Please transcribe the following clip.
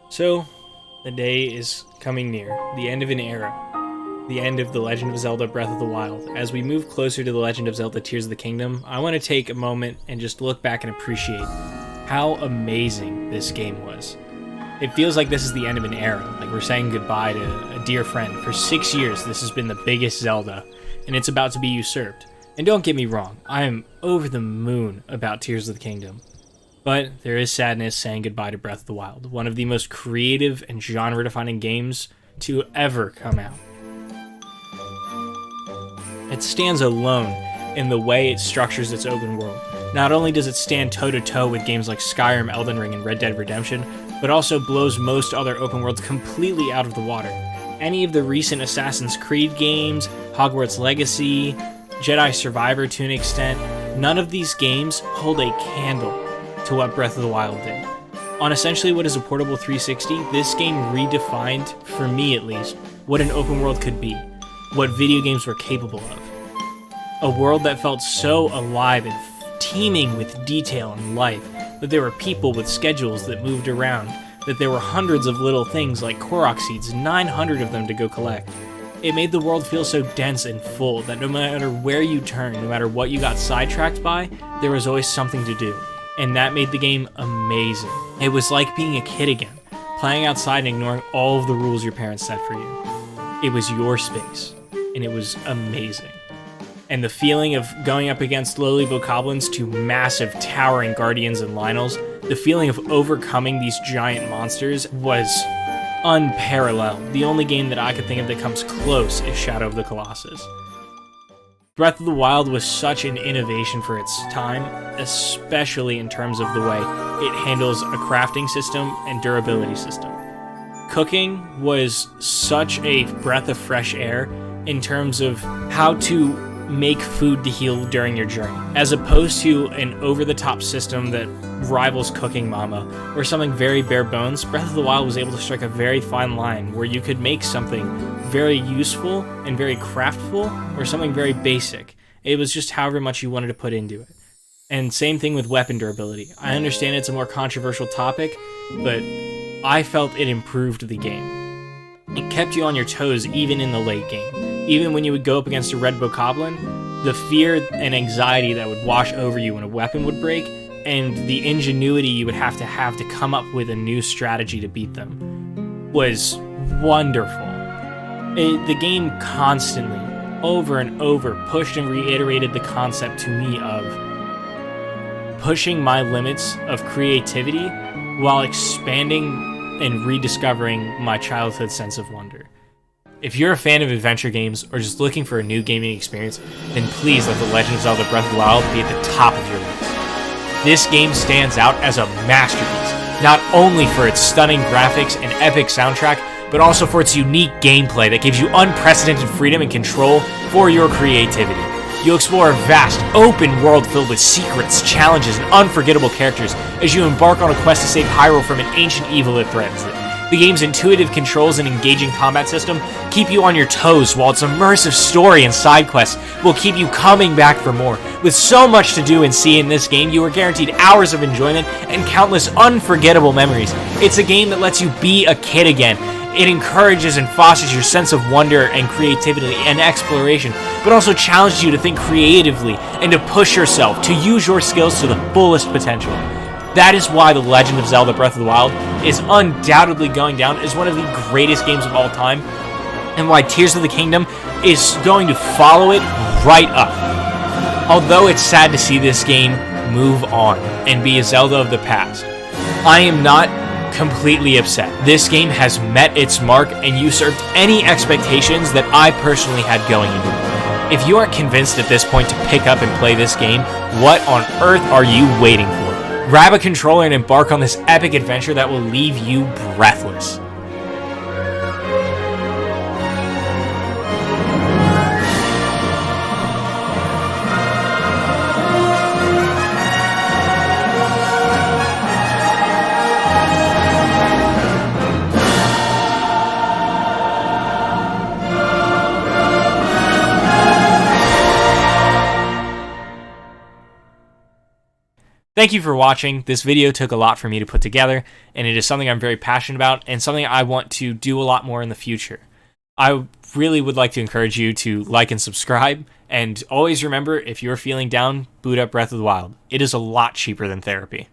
So, the day is coming near, the end of an era, the end of The Legend of Zelda Breath of the Wild. As we move closer to The Legend of Zelda Tears of the Kingdom, I want to take a moment and just look back and appreciate how amazing this game was. It feels like this is the end of an era, like we're saying goodbye to a dear friend. For 6 years, this has been the biggest Zelda, and it's about to be usurped. And don't get me wrong, I am over the moon about Tears of the Kingdom. But there is sadness saying goodbye to Breath of the Wild, one of the most creative and genre-defining games to ever come out. It stands alone in the way it structures its open world. Not only does it stand toe-to-toe with games like Skyrim, Elden Ring, and Red Dead Redemption, but also blows most other open worlds completely out of the water. Any of the recent Assassin's Creed games, Hogwarts Legacy, Jedi Survivor to an extent, none of these games hold a candle to what Breath of the Wild did. On essentially what is a portable 360, this game redefined, for me at least, what an open world could be, what video games were capable of. A world that felt so alive and teeming with detail and life, that there were people with schedules that moved around, that there were hundreds of little things like Korok seeds, 900 of them to go collect. It made the world feel so dense and full that no matter where you turned, no matter what you got sidetracked by, there was always something to do. And that made the game amazing. It was like being a kid again, playing outside and ignoring all of the rules your parents set for you. It was your space, and it was amazing. And the feeling of going up against lowly bokoblins to massive towering guardians and Lynels, the feeling of overcoming these giant monsters was unparalleled. The only game that I could think of that comes close is Shadow of the Colossus. Breath of the Wild was such an innovation for its time, especially in terms of the way it handles a crafting system and durability system. Cooking was such a breath of fresh air in terms of how to make food to heal during your journey, as opposed to an over-the-top system that rivals Cooking Mama, or something very bare bones. Breath of the Wild was able to strike a very fine line where you could make something very useful and very craftful, or something very basic. It was just however much you wanted to put into it. And same thing with weapon durability. I understand it's a more controversial topic, but I felt it improved the game. It kept you on your toes even in the late game. Even when you would go up against a red bokoblin, the fear and anxiety that would wash over you when a weapon would break, and the ingenuity you would have to come up with a new strategy to beat them, was wonderful. The game constantly, over and over, pushed and reiterated the concept to me of pushing my limits of creativity while expanding and rediscovering my childhood sense of wonder. If you're a fan of adventure games or just looking for a new gaming experience, then please let The Legend of Zelda Breath of the Wild be at the top of your list. This game stands out as a masterpiece, not only for its stunning graphics and epic soundtrack, but also for its unique gameplay that gives you unprecedented freedom and control for your creativity. You'll explore a vast, open world filled with secrets, challenges, and unforgettable characters as you embark on a quest to save Hyrule from an ancient evil that threatens it. The game's intuitive controls and engaging combat system keep you on your toes, while its immersive story and side quests will keep you coming back for more. With so much to do and see in this game, you are guaranteed hours of enjoyment and countless unforgettable memories. It's a game that lets you be a kid again. It encourages and fosters your sense of wonder and creativity and exploration, but also challenges you to think creatively and to push yourself, to use your skills to the fullest potential. That is why The Legend of Zelda Breath of the Wild is undoubtedly going down as one of the greatest games of all time, and why Tears of the Kingdom is going to follow it right up. Although it's sad to see this game move on and be a Zelda of the past, I am not completely upset. This game has met its mark and usurped any expectations that I personally had going into it. If you aren't convinced at this point to pick up and play this game, what on earth are you waiting for? Grab a controller and embark on this epic adventure that will leave you breathless. Thank you for watching. This video took a lot for me to put together, and it is something I'm very passionate about and something I want to do a lot more in the future. I really would like to encourage you to like and subscribe, and always remember, if you're feeling down, boot up Breath of the Wild. It is a lot cheaper than therapy.